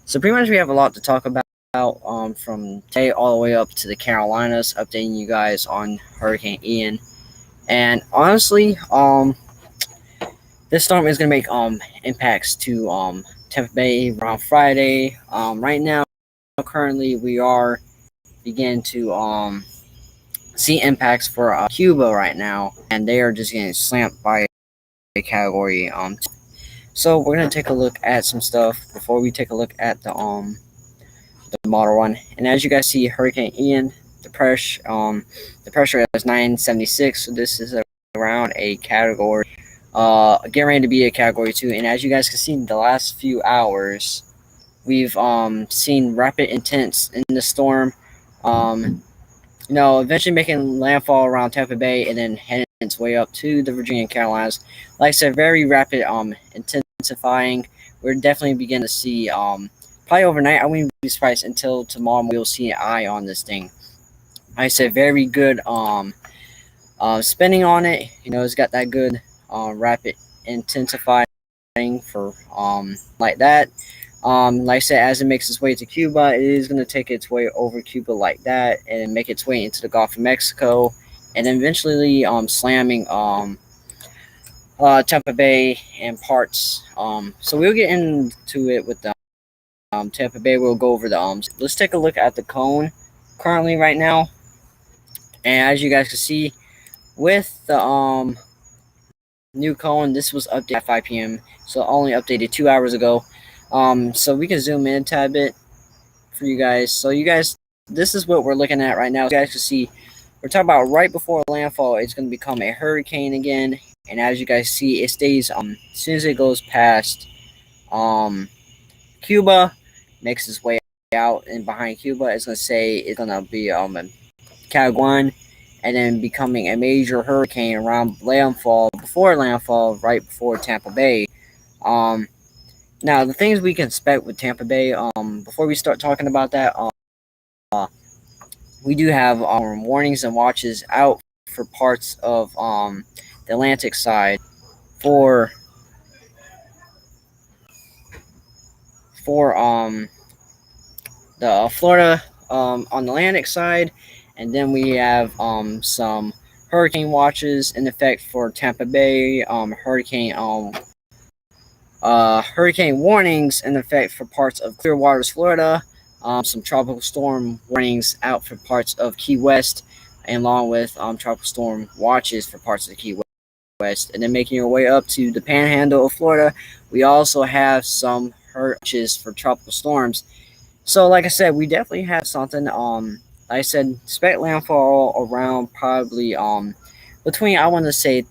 So pretty much we have a lot to talk about from today all the way up to the Carolinas, updating you guys on Hurricane Ian. And honestly, this storm is gonna make impacts to Tampa Bay around Friday. Right now, currently we are beginning to see impacts for Cuba right now, and they are just getting slammed by a category. So we're gonna take a look at some stuff before we take a look at the model one. And as you guys see, Hurricane Ian, the pressure is 976. So this is around a category, getting ready to be a category 2. And as you guys can see, in the last few hours, we've seen rapid intense in the storm. Eventually making landfall around Tampa Bay and then heading its way up to the Virginia and Carolinas. Like I said, very rapid intensifying. We're definitely beginning to see probably overnight. I wouldn't be surprised until tomorrow we'll see an eye on this thing. Like I said, very good spinning on it. It's got that good rapid intensifying for like that. Like I said, as it makes its way to Cuba, it is going to take its way over Cuba like that and make its way into the Gulf of Mexico, and then eventually slamming Tampa Bay and parts. So we'll get into it with the Tampa Bay. We'll go over the Let's take a look at the cone currently right now, and as you guys can see, with the new cone, this was updated at 5 p.m. So only updated 2 hours ago. So we can zoom in a tad bit for you guys. So you guys, this is what we're looking at right now. You guys can see, we're talking about right before landfall, it's going to become a hurricane again. And as you guys see, it stays, as soon as it goes past Cuba, makes its way out, and behind Cuba, it's going to say it's going to be category 1, and then becoming a major hurricane around landfall, right before Tampa Bay. Now, the things we can expect with Tampa Bay, before we start talking about that, we do have warnings and watches out for parts of the Atlantic side for the Florida on the Atlantic side, and then we have some hurricane watches in effect for Tampa Bay, hurricane warnings in effect for parts of Clearwater, Florida, some tropical storm warnings out for parts of Key West, and along with tropical storm watches for parts of the Key West. And then making your way up to the panhandle of Florida, we also have some watches for tropical storms. So like I said, we definitely have something. Like I said, expect landfall around probably between, I want to say,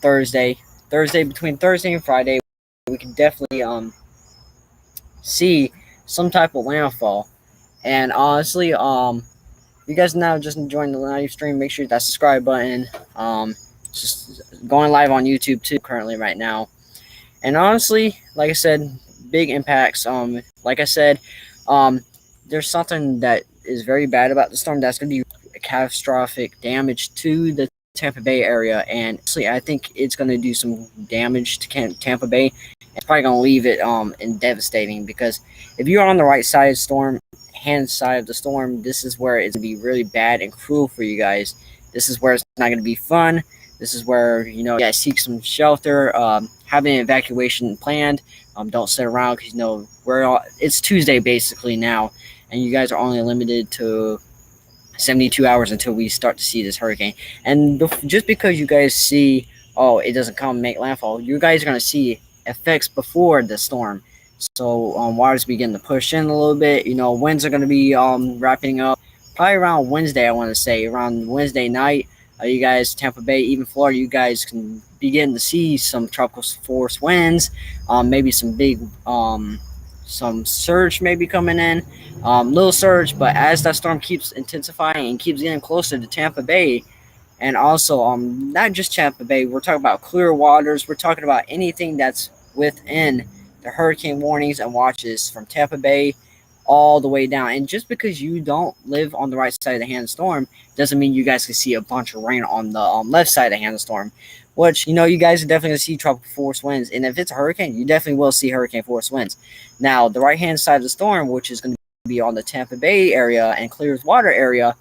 Thursday, between Thursday and Friday. We can definitely see some type of landfall. And honestly, you guys now just enjoying the live stream, make sure that subscribe button. Just going live on YouTube too currently right now. And honestly, like I said, big impacts. Like I said, there's something that is very bad about the storm that's going to be catastrophic damage to the Tampa Bay area, and actually I think it's going to do some damage to Tampa Bay. It's probably going to leave it in devastating, because if you're on the right side of the storm, hand side of the storm, this is where it's going to be really bad and cruel for you guys. This is where it's not going to be fun. This is where you guys seek some shelter, have an evacuation planned. Don't sit around, because it's Tuesday basically now, and you guys are only limited to 72 hours until we start to see this hurricane. And just because you guys see, it doesn't come make landfall, you guys are going to see effects before the storm. So waters begin to push in a little bit. Winds are going to be wrapping up probably around Wednesday. I want to say around Wednesday night. You guys, Tampa Bay, even Florida, you guys can begin to see some tropical force winds. Maybe some big some surge may be coming in, little surge, but as that storm keeps intensifying and keeps getting closer to Tampa Bay, and also not just Tampa Bay, we're talking about clear waters, we're talking about anything that's within the hurricane warnings and watches from Tampa Bay all the way down. And just because you don't live on the right side of the hand of the storm doesn't mean you guys can see a bunch of rain on the left side of the hand of the storm. which you guys are definitely gonna see tropical force winds. And if it's a hurricane, you definitely will see hurricane force winds. Now, the right hand side of the storm, which is going to be on the Tampa Bay area and Clearwater area,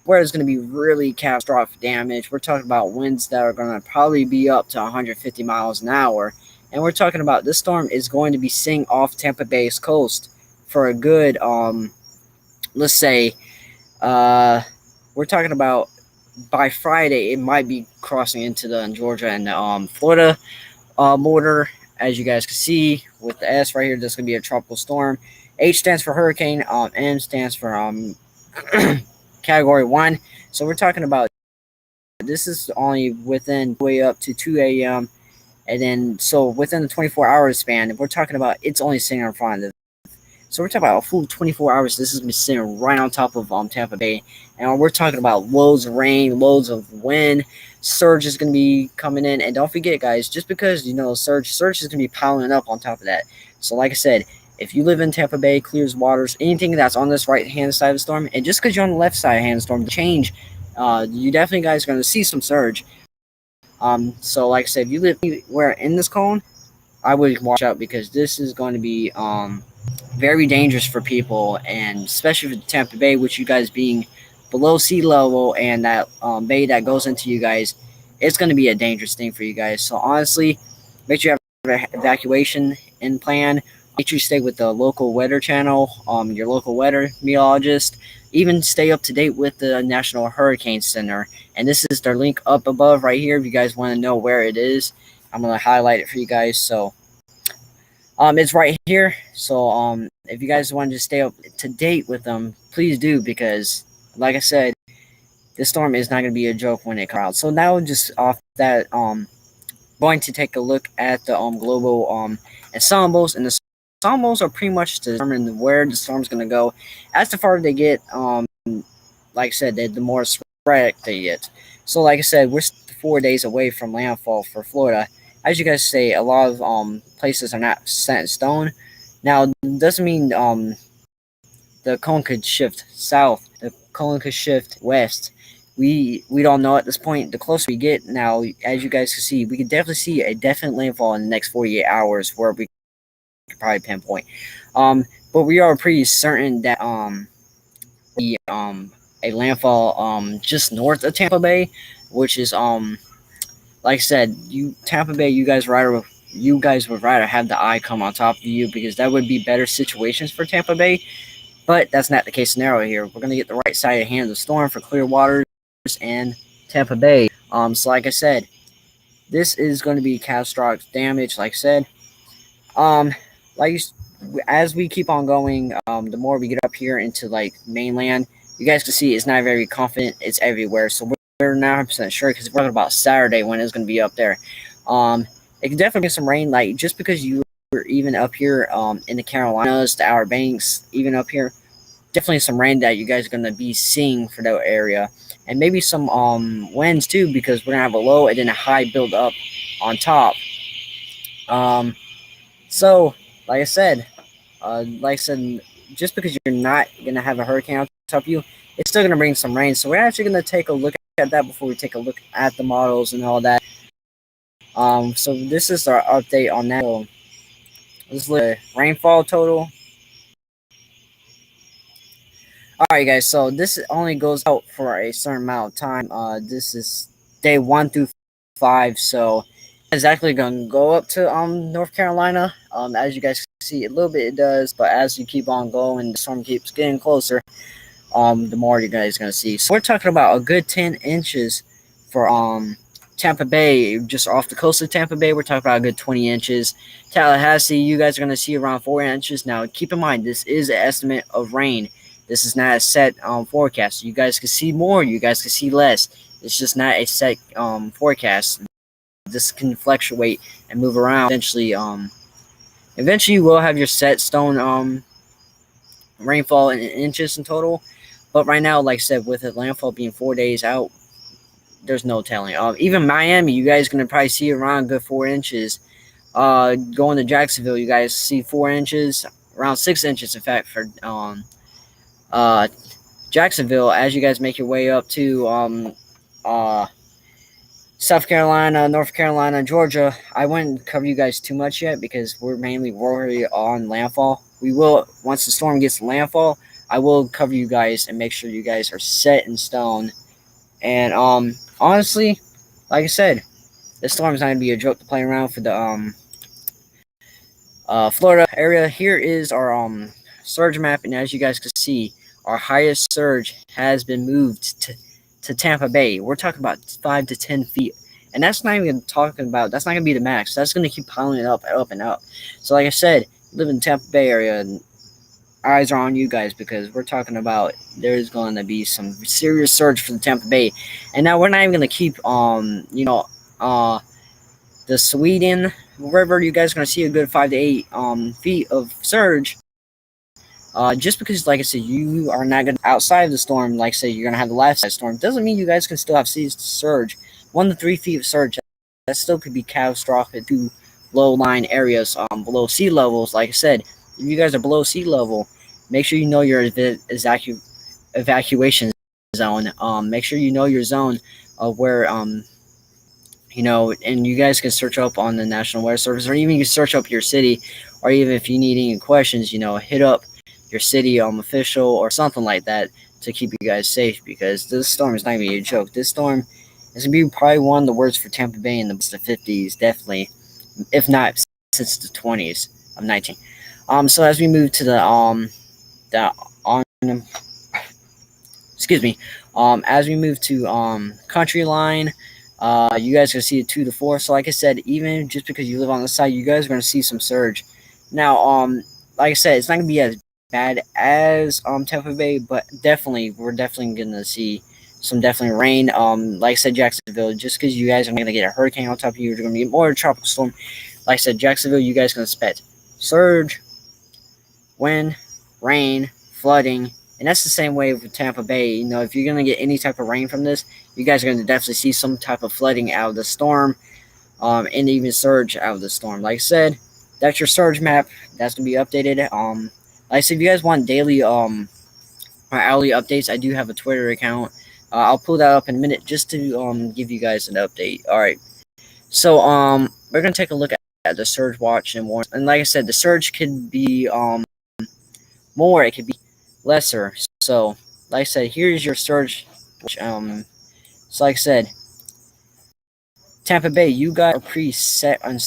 where it's going to be really catastrophic damage. We're talking about winds that are going to probably be up to 150 miles an hour. And we're talking about this storm is going to be sitting off Tampa Bay's coast for a good, let's say, uh, we're talking about by Friday, it might be crossing into the Georgia and the Florida border. As you guys can see with the S right here, there's going to be a tropical storm. H stands for hurricane. M stands for category 1. So we're talking about this is only within way up to 2 a.m. And then so within the 24-hour span, if we're talking about it's only sitting in front of the. So we're talking about a full 24 hours. This has been sitting right on top of Tampa Bay, and we're talking about loads of rain, loads of wind. Surge is going to be coming in, and don't forget, guys, just because surge is going to be piling up on top of that. So, like I said, if you live in Tampa Bay, Clears Waters, anything that's on this right hand side of the storm, and just because you're on the left side of the storm, the change, you definitely guys are going to see some surge. So, like I said, if you live anywhere in this cone, I would watch out because this is going to be very dangerous for people, and especially for Tampa Bay, which you guys being below sea level, and that bay that goes into you guys, it's going to be a dangerous thing for you guys. So honestly, make sure you have an evacuation in plan. Make sure you stay with the local weather channel, your local weather meteorologist. Even stay up to date with the National Hurricane Center. And this is their link up above right here. If you guys want to know where it is, I'm going to highlight it for you guys. So it's right here. So if you guys want to stay up to date with them, please do, because like I said, this storm is not going to be a joke when it comes out. So now just off that, going to take a look at the global ensembles, and the ensembles are pretty much to determine where the storm's going to go. As the farther they get, like I said, the more spread they get. So like I said, we're 4 days away from landfall for Florida. As you guys say, a lot of places are not set in stone. Now, it doesn't mean the cone could shift south. The cone could shift west. We don't know at this point. The closer we get now, as you guys can see, we can definitely see a definite landfall in the next 48 hours, where we could probably pinpoint. But we are pretty certain that the a landfall just north of Tampa Bay, which is like I said, Tampa Bay, you guys would rather have the eye come on top of you, because that would be better situations for Tampa Bay. But that's not the case scenario here. We're gonna get the right side of the hand of the storm for Clearwater and Tampa Bay. So like I said, this is going to be catastrophic damage. Like I said, like as we keep on going, the more we get up here into like mainland, you guys can see it's not very confident. It's everywhere. So we're not 100% sure, because we're talking about Saturday when it's going to be up there. It can definitely get some rain. Like just because you were even up here, in the Carolinas, the Outer Banks, even up here, definitely some rain that you guys are going to be seeing for that area, and maybe some winds too, because we're going to have a low and then a high build up on top. So like I said, just because you're not going to have a hurricane on top of you, it's still going to bring some rain. So we're actually going to take a look at that before we take a look at the models and all that. So this is our update on that. So let's look at rainfall total. Alright guys, so this only goes out for a certain amount of time. This is day 1 through 5, so it's actually gonna go up to North Carolina. As you guys can see, a little bit it does, but as you keep on going, the storm keeps getting closer, the more you guys gonna see. So we're talking about a good 10 inches for Tampa Bay, just off the coast of Tampa Bay. We're talking about a good 20 inches. Tallahassee, you guys are gonna see around 4 inches. Now keep in mind, this is an estimate of rain. This is not a set forecast. You guys can see more, you guys can see less. It's just not a set forecast. This can fluctuate and move around. Eventually you will have your set stone rainfall in inches in total. But right now, like I said, with the landfall being 4 days out, there's no telling. Even Miami, you guys gonna probably see around good 4 inches. Going to Jacksonville, you guys see 4 inches, around 6 inches, in fact, for Jacksonville. As you guys make your way up to South Carolina, North Carolina, Georgia. I wouldn't cover you guys too much yet because we're mainly worried on landfall. We will, once the storm gets to landfall, I will cover you guys and make sure you guys are set in stone. And honestly, like I said, this storm is not gonna be a joke to play around for the Florida area. Here is our surge map, and as you guys can see, our highest surge has been moved to Tampa Bay. We're talking about 5 to 10 feet, and that's not even talking about. That's not gonna be the max. That's gonna keep piling it up, up and up. So, like I said, live in the Tampa Bay area, and eyes are on you guys because we're talking about there's going to be some serious surge for the Tampa Bay, and now we're not even gonna keep the Sweden River. You guys are gonna see a good 5 to 8 feet of surge. Just because, like I said, you are not going to outside of the storm, like I said, you're going to have the left side storm, doesn't mean you guys can still have seas surge. 1 to 3 feet of surge, that still could be catastrophic to low line areas below sea levels. Like I said, if you guys are below sea level, make sure you know your evacuation zone. Make sure you know your zone of where and you guys can search up on the National Weather Service, or even you can search up your city, or even if you need any questions, hit up your city official or something like that to keep you guys safe, because this storm is not even a joke. This storm is gonna be probably one of the worst for Tampa Bay in the 50s, definitely, if not since the 20s of 19. So as we move to the on excuse me, as we move to country line, you guys are gonna see a 2 to 4. So like I said, even just because you live on the side, you guys are gonna see some surge. Now, like I said, it's not gonna be as bad as Tampa Bay, but we're definitely gonna see some definitely rain. Like I said, Jacksonville, just because you guys are gonna get a hurricane on top of you, you're gonna be more tropical storm. Like I said, Jacksonville, you guys can expect surge, wind, rain, flooding, and that's the same way with Tampa Bay. If you're gonna get any type of rain from this, you guys are gonna definitely see some type of flooding out of the storm, and even surge out of the storm. Like I said, that's your surge map. That's gonna be updated. Like I said, if you guys want daily or hourly updates, I do have a Twitter account. I'll pull that up in a minute just to give you guys an update. All right. So we're gonna take a look at the surge watch and warn. And like I said, the surge could be more. It could be lesser. So like I said, here's your surge. So like I said, Tampa Bay, you got a preset on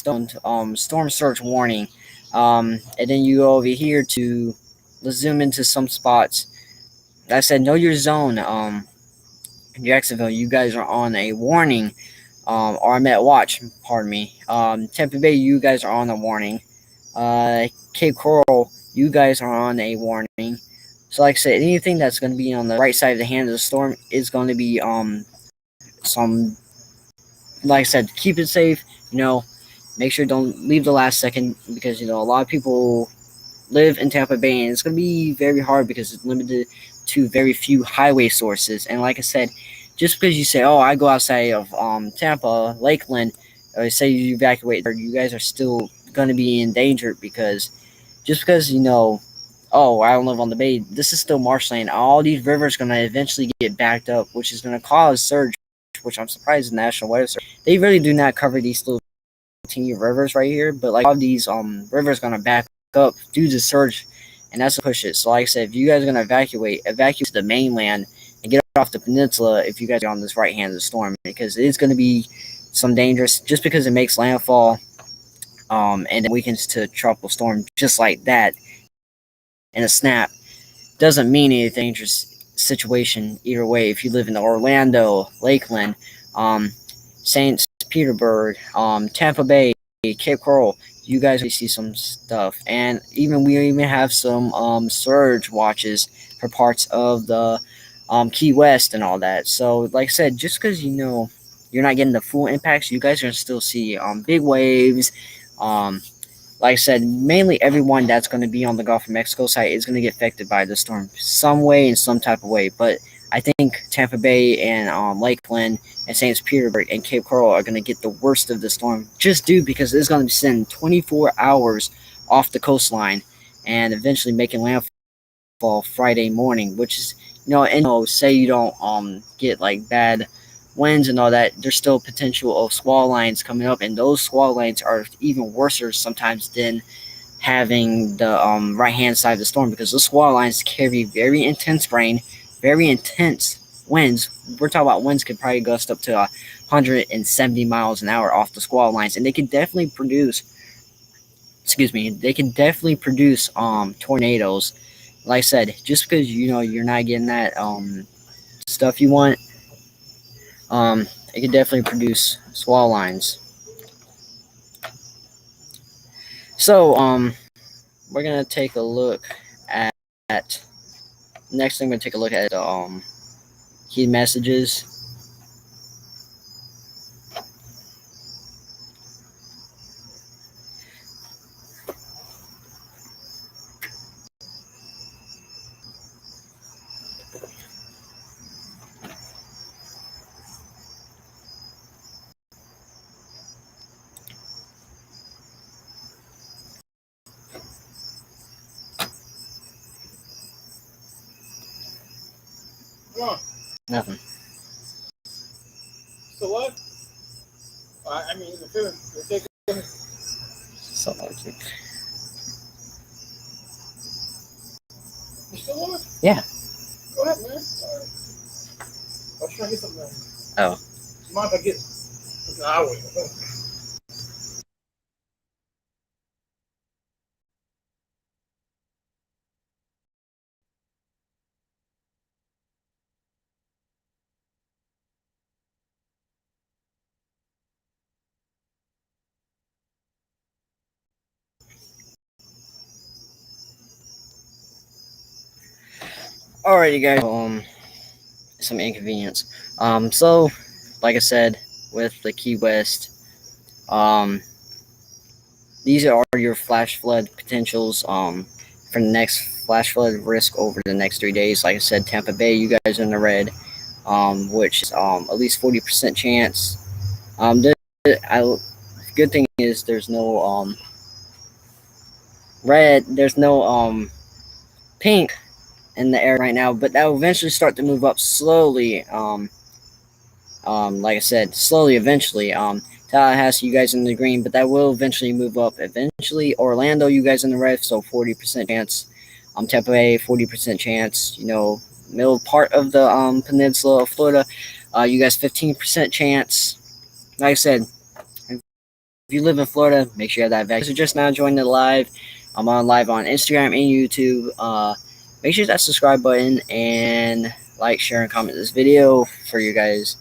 storm surge warning. And then you go over here to, let's zoom into some spots. Like I said, know your zone. Jacksonville, you guys are on a warning. Or I'm at watch, pardon me. Tampa Bay, you guys are on a warning. Cape Coral, you guys are on a warning. So like I said, anything that's going to be on the right side of the hand of the storm is going to be some, like I said, keep it safe. Make sure don't leave the last second, because a lot of people live in Tampa Bay, and it's going to be very hard because it's limited to very few highway sources. And like I said, just because you say, "Oh, I go outside of Tampa, Lakeland," or say you evacuate, you guys are still going to be in danger, because just because oh, I don't live on the bay, this is still marshland. All these rivers are going to eventually get backed up, which is going to cause surge. Which I'm surprised the National Weather Service, they really do not cover these little teeny rivers right here, but like all these rivers gonna back up due to surge, and that's what push it. So like I said, if you guys are gonna evacuate to the mainland and get off the peninsula if you guys are on this right hand of the storm, because it's gonna be some dangerous, just because it makes landfall and it weakens to tropical storm just like that in a snap, doesn't mean anything dangerous situation either way. If you live in Orlando, Lakeland, St. Petersburg, Tampa Bay, Cape Coral, you guys will see some stuff. And we even have some surge watches for parts of the Key West and all that. So like I said, just because you're not getting the full impacts, you guys are gonna still see big waves. Like I said, mainly everyone that's going to be on the Gulf of Mexico side is going to get affected by the storm some way, in some type of way. But I think Tampa Bay and Lakeland and St. Petersburg and Cape Coral are going to get the worst of the storm, just due because it's going to be sending 24 hours off the coastline and eventually making landfall Friday morning, which is, say you don't get like bad winds and all that, there's still potential of squall lines coming up, and those squall lines are even worse sometimes than having the right hand side of the storm, because those squall lines carry very intense rain, very intense winds. We're talking about winds could probably gust up to 170 miles an hour off the squall lines, and they can definitely produce. Excuse me. They can definitely produce tornadoes. Like I said, just because you're not getting that stuff you want, it can definitely produce squall lines. So we're gonna take a look at next thing. We're gonna take a look at key messages. Come on. Nothing. So what? I mean, the film. You're taking. So logic. You still want it? Yeah. Go ahead, man. Sorry. I was trying to get something out. Oh. Mind if I get it? No, I wait. Alright, you guys. Some inconvenience. So, like I said, with the Key West, these are your flash flood potentials. For the next flash flood risk over the next 3 days. Like I said, Tampa Bay, you guys are in the red, which is at least 40% chance. Good thing is there's no red, there's no pink in the air right now, but that will eventually start to move up slowly. Like I said, slowly, eventually. Tallahassee, you guys in the green, but that will eventually move up. Eventually, Orlando, you guys in the red, so 40% chance. Tampa Bay, 40% chance. Middle part of the peninsula of Florida, you guys 15% chance. Like I said, if you live in Florida, make sure you have that vaccine. So just now joining the live. I'm on live on Instagram and YouTube. Make sure that subscribe button and like, share, and comment this video for you guys.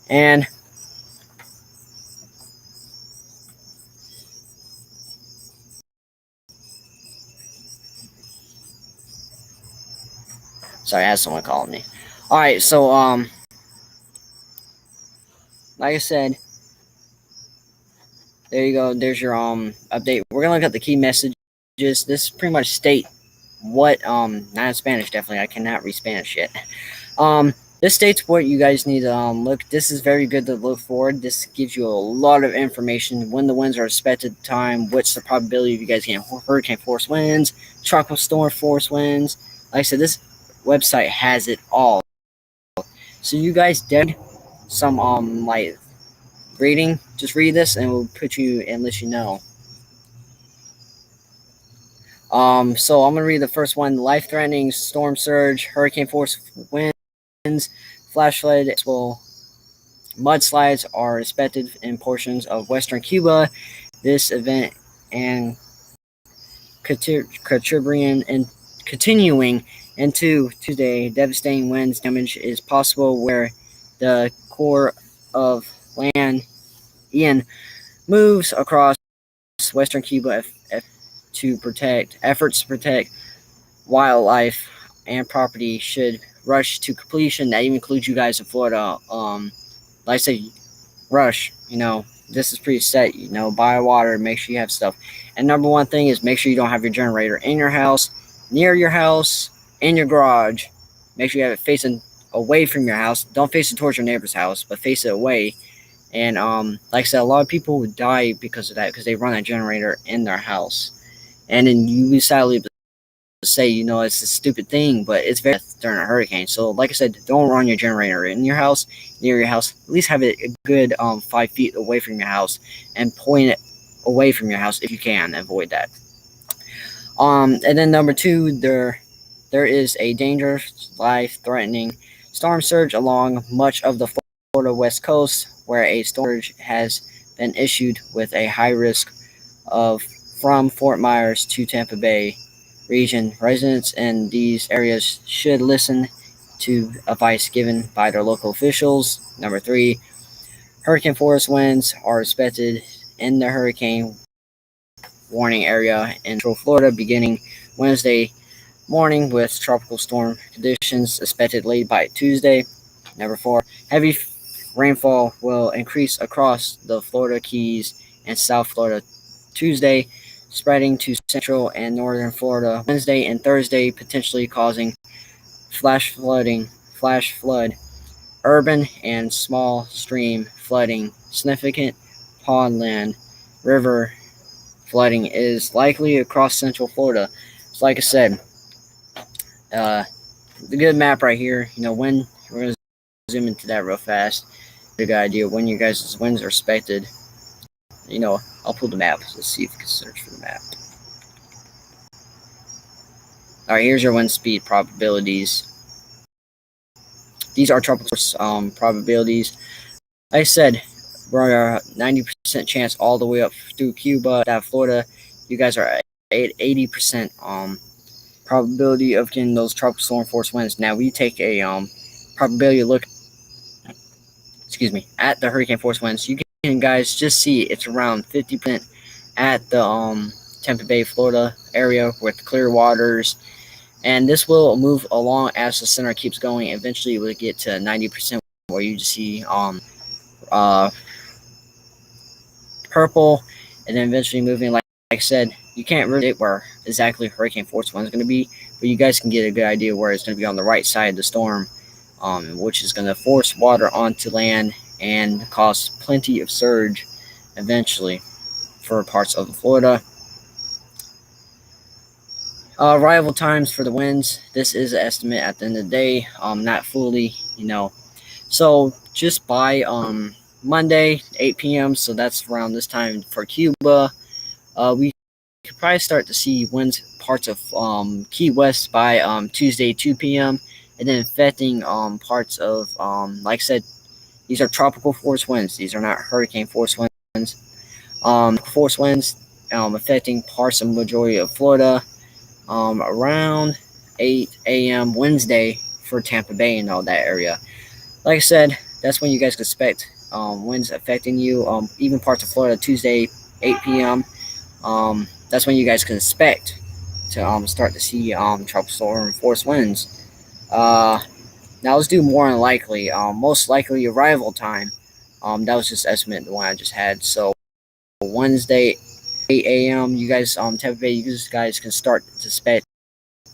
And sorry, I had someone calling me. All right, so like I said, there you go. There's your update. We're gonna look at the key messages. This pretty much state what not in Spanish, definitely. I cannot read Spanish yet. This states what you guys need to look. This is very good to look forward. This gives you a lot of information. When the winds are expected time, what's the probability of you guys getting hurricane force winds, tropical storm force winds. Like I said, this website has it all. So you guys did some like reading. Just read this and we'll put you and let you know. So I'm gonna read the first one. Life-threatening storm surge, hurricane force winds, flash flood, mudslides are expected in portions of western Cuba. This event and Caribbean and continuing into Tuesday, devastating winds damage is possible where the core of land Ian moves across western Cuba efforts to protect wildlife and property should rush to completion. That even includes you guys in Florida. Like I said, rush. This is pretty set. Buy water, make sure you have stuff. And number one thing is make sure you don't have your generator in your house, near your house, in your garage. Make sure you have it facing away from your house. Don't face it towards your neighbor's house, but face it away. And like I said, a lot of people would die because of that, because they run a generator in their house. And then you sadly say, it's a stupid thing, but it's very during a hurricane. So, like I said, don't run your generator in your house, near your house. At least have it a good 5 feet away from your house, and point it away from your house if you can avoid that. And then number two, there is a dangerous, life-threatening storm surge along much of the Florida West Coast, where a storm surge has been issued with a high risk of from Fort Myers to Tampa Bay region. Residents in these areas should listen to advice given by their local officials. Number three, hurricane force winds are expected in the hurricane warning area in Central Florida beginning Wednesday morning, with tropical storm conditions expected late by Tuesday. Number four, heavy rainfall will increase across the Florida Keys and South Florida Tuesday, spreading to central and northern Florida Wednesday and Thursday, potentially causing flash flood, urban and small stream flooding. Significant pondland river flooding is likely across central Florida. So, like I said, the good map right here. When we're gonna zoom into that real fast. A good idea when you guys' winds are expected. I'll pull the map. Let's see if we can search for the map. All right, here's your wind speed probabilities. These are tropical probabilities. Like I said, we're a 90% chance all the way up through Cuba, that Florida. You guys are at 80% probability of getting those tropical storm force winds. Now we take a probability look. At the hurricane force winds. You can guys just see it's around 50% at the Tampa Bay, Florida area with clear waters. And this will move along as the center keeps going. Eventually, it will get to 90%, where you just see purple, and then eventually moving. Like I said, you can't really predict where exactly hurricane force wind is going to be, but you guys can get a good idea where it's going to be on the right side of the storm, which is going to force water onto land and cause plenty of surge eventually for parts of Florida. Arrival times for the winds. This is an estimate at the end of the day, not fully, So just by Monday, 8 p.m., so that's around this time for Cuba, we could probably start to see winds parts of Key West by Tuesday, 2 p.m., and then affecting parts of, like I said, these are tropical force winds. These are not hurricane force winds. Force winds affecting parts of the majority of Florida around 8 a.m. Wednesday for Tampa Bay and all that area. Like I said, that's when you guys can expect winds affecting you. Even parts of Florida Tuesday, 8 p.m. That's when you guys can expect to start to see tropical storm force winds. Now let's do more than likely. Most likely arrival time. That was just estimate the one I just had. So Wednesday, 8 a.m. You guys, Tampa Bay, you guys can start to expect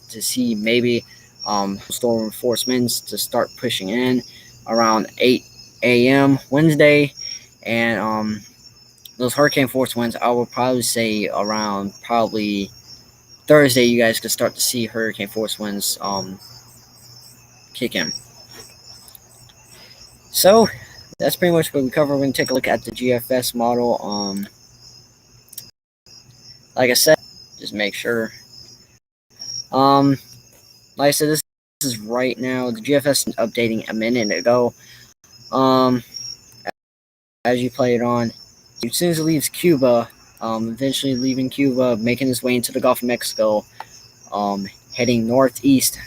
to see maybe storm force winds to start pushing in around 8 a.m. Wednesday, and those hurricane force winds, I would probably say around probably Thursday. You guys could start to see hurricane force winds kick in. So that's pretty much what we cover. We're gonna take a look at the GFS model. Like I said, just make sure. Like I said, this is right now. The GFS is updating a minute ago. As you play it on, as soon as it leaves Cuba, eventually leaving Cuba, making its way into the Gulf of Mexico, heading northeast,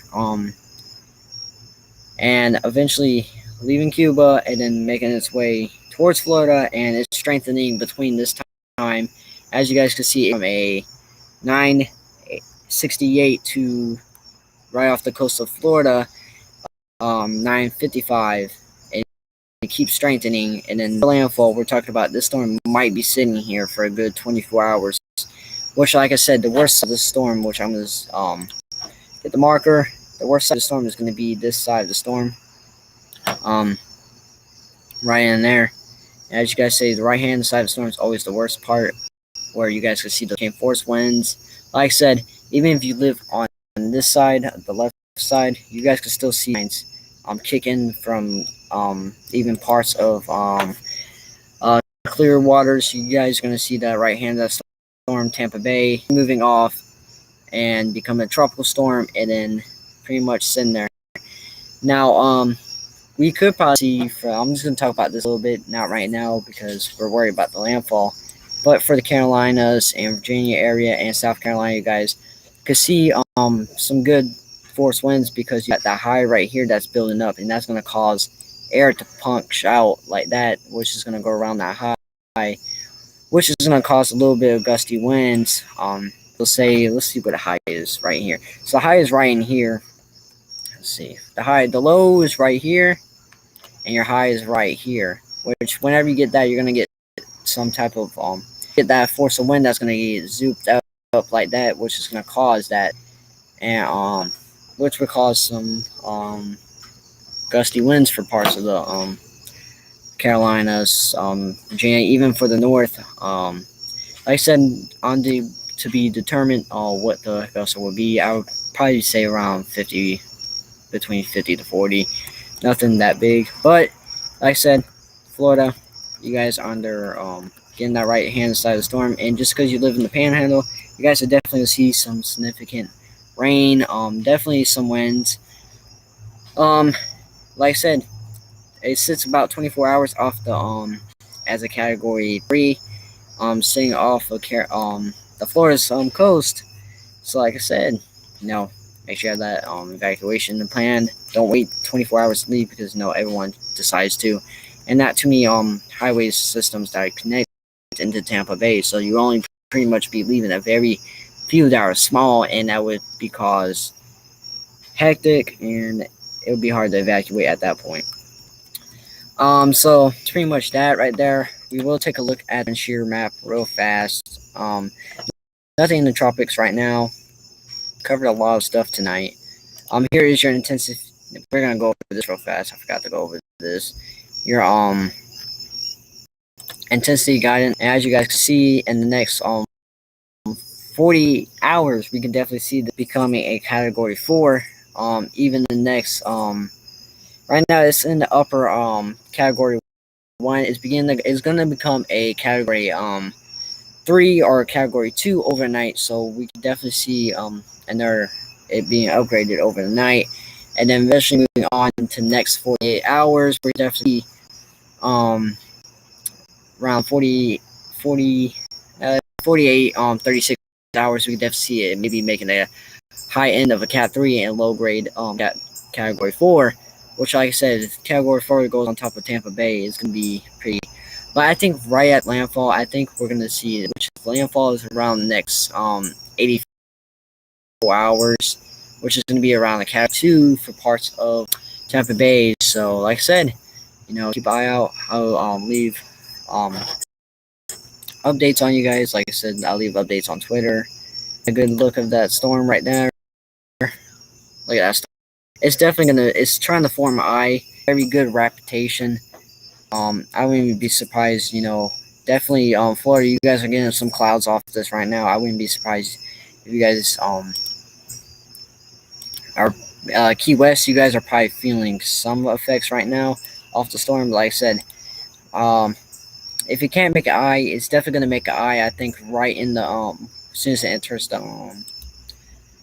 and eventually leaving Cuba and then making its way towards Florida, and it's strengthening between this time. As you guys can see, from a 968 to right off the coast of Florida, 955, and it keeps strengthening. And then the landfall, we're talking about this storm might be sitting here for a good 24 hours, which, like I said, the worst of the storm, which I'm going to get the marker, the worst side of the storm is going to be this side of the storm, right in there. As you guys say, the right hand side of the storm is always the worst part, where you guys can see the hurricane force winds. Like I said, even if you live on this side, the left side, you guys can still see lines kicking from even parts of clear waters. You guys are going to see that right hand of that storm, Tampa Bay, moving off and become a tropical storm, and then pretty much sitting there. Now, we could probably see, I'm just going to talk about this a little bit, not right now because we're worried about the landfall, but for the Carolinas and Virginia area and South Carolina, you guys could see some good force winds because you got that high right here that's building up, and that's going to cause air to punch out like that, which is going to go around that high, which is going to cause a little bit of gusty winds. Let's see what the high is right here. So the high is right in here. Let's see. The low is right here, and your high is right here. Which whenever you get that, you're going to get some type of get that force of wind that's going to get zooped up like that, which is going to cause that, and which would cause some gusty winds for parts of the Carolinas, Virginia, even for the north. Like I said, to be determined what the gust will be, I would probably say around 50, between 50 to 40. Nothing that big, but like I said, Florida, you guys are under getting that right hand side of the storm, and just because you live in the Panhandle, you guys are definitely gonna see some significant rain. Definitely some winds. Like I said, it sits about 24 hours off the as a category 3, sitting off of the Florida's coast. So like I said, make sure you have that evacuation plan. Don't wait 24 hours to leave because everyone decides to, and not too many highway systems that connect into Tampa Bay. So you only pretty much be leaving a very few that are small, and that would be cause hectic, and it would be hard to evacuate at that point. So it's pretty much that right there. We will take a look at the shear map real fast. Nothing in the tropics right now. Covered a lot of stuff tonight. Here is your intensive. We're gonna go over this real fast. I forgot to go over this. Your intensity guidance. And as you guys can see, in the next 40 hours, we can definitely see this becoming a category 4. Even the next right now it's in the upper category 1. It's gonna become a category 3 or category 2 overnight. So we can definitely see it being upgraded over the night, and then eventually moving on to the next 48 hours. We're definitely around 48 36 hours. We can definitely see it maybe making a high end of a cat 3 and low grade category 4, which, like I said, if category 4 goes on top of Tampa Bay, is going to be pretty. But I think right at landfall, I think we're going to see it, which landfall is around the next 84 hours, which is going to be around the cat 2 for parts of Tampa Bay. So like I said, keep an eye out. I'll leave updates on you guys. Like I said, I'll leave updates on Twitter. A good look of that storm right there. Look at that storm. It's definitely it's trying to form an eye. Very good reputation. I wouldn't even be surprised, definitely Florida, you guys are getting some clouds off this right now. I wouldn't be surprised if you guys are Key West, you guys are probably feeling some effects right now off the storm. But like I said, if it can't make an eye, it's definitely going to make an eye, I think, right in the as soon as it enters the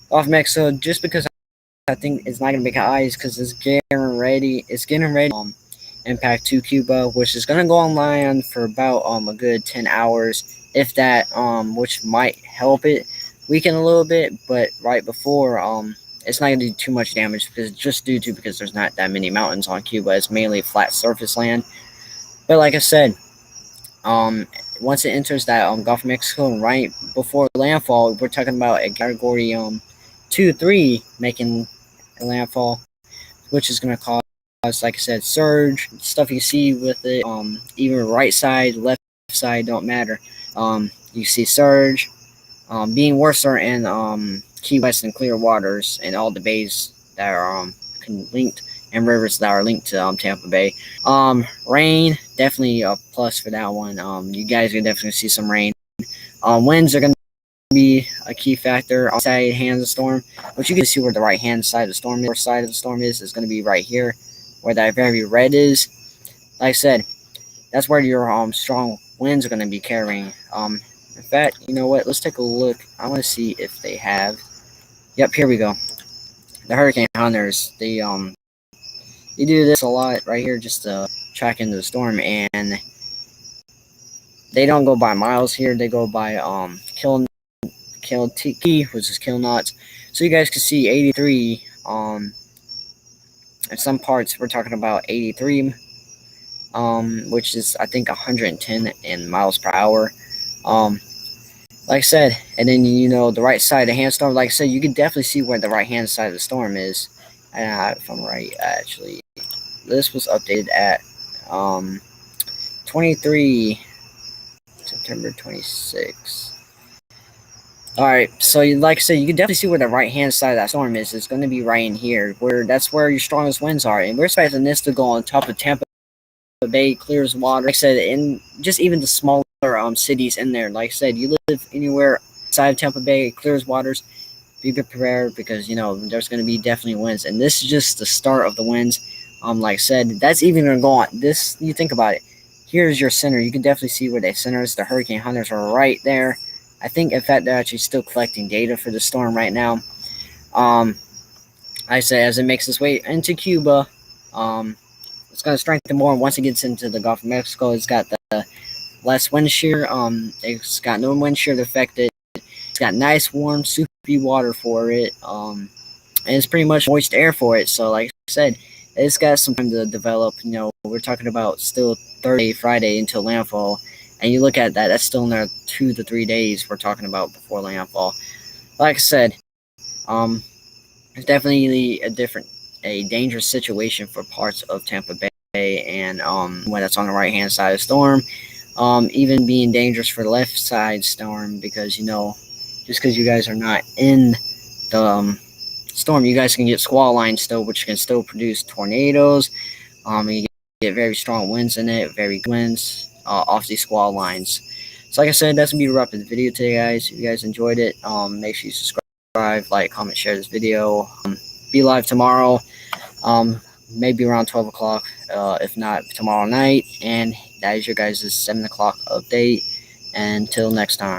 off Mexico, just because I think it's not going to make an eye, because it's getting ready impact to Cuba, which is going to go online for about a good 10 hours, if that, which might help it weaken a little bit, but right before, it's not going to do too much damage, because there's not that many mountains on Cuba. It's mainly flat surface land. But like I said, once it enters that Gulf of Mexico, right before landfall, we're talking about a category 2-3 making a landfall, which is going to cause, like I said, surge stuff you see with it. Even right side, left side don't matter. You see surge being worse in Key West and clear waters and all the bays that are linked, and rivers that are linked to Tampa Bay. Rain, definitely a plus for that one. You guys are definitely see some rain. Winds are going to be a key factor on the side hand of the storm. But you can see where the right hand side of the storm is. Where side of the storm is going to be right here, where that very red is. Like I said, that's where your strong winds are going to be carrying. In fact, you know what? Let's take a look. I want to see if they have. Yep, here we go. The hurricane hunters. They do this a lot right here just to track into the storm, and they don't go by miles here. They go by kill T, which is kill knots. So you guys can see 83. In some parts we're talking about 83, which is I think 110 in miles per hour. Like I said, and then the right side of the hand storm. Like I said, you can definitely see where the right hand side of the storm is. If I'm right, actually, this was updated at 23 September 26. Alright, so like I said, you can definitely see where the right hand side of that storm is. It's going to be right in here, that's where your strongest winds are. And we're expecting this to go on top of Tampa Bay, clear as water. Like I said, and just even the smaller cities in there. Like I said, you live anywhere outside of Tampa Bay, clear as waters, be prepared because there's going to be definitely winds. And this is just the start of the winds. Like I said, that's even going to go on. This, you think about it. Here's your center. You can definitely see where the center is. The hurricane hunters are right there. I think, in fact, they're actually still collecting data for the storm right now. I say as it makes its way into Cuba, it's going to strengthen more once it gets into the Gulf of Mexico. It's got the less wind shear. It's got no wind shear to affect it. It's got nice, warm, soupy water for it. And it's pretty much moist air for it. So, like I said, it's got some time to develop. We're talking about still Thursday, Friday until landfall. And you look at that, that's still another 2 to 3 days we're talking about before landfall. Like I said, it's definitely a dangerous situation for parts of Tampa Bay, and when it's on the right hand side of the storm, even being dangerous for the left side storm because just because you guys are not in the storm, you guys can get squall lines still, which can still produce tornadoes. You get very strong winds in it, very good winds. Off these squall lines. So like I said, that's gonna be a wrap of the video today, guys. If you guys enjoyed it, make sure you subscribe, like, comment, share this video. Be live tomorrow, maybe around 12 o'clock, if not tomorrow night. And that is your guys' 7 o'clock update. Until next time.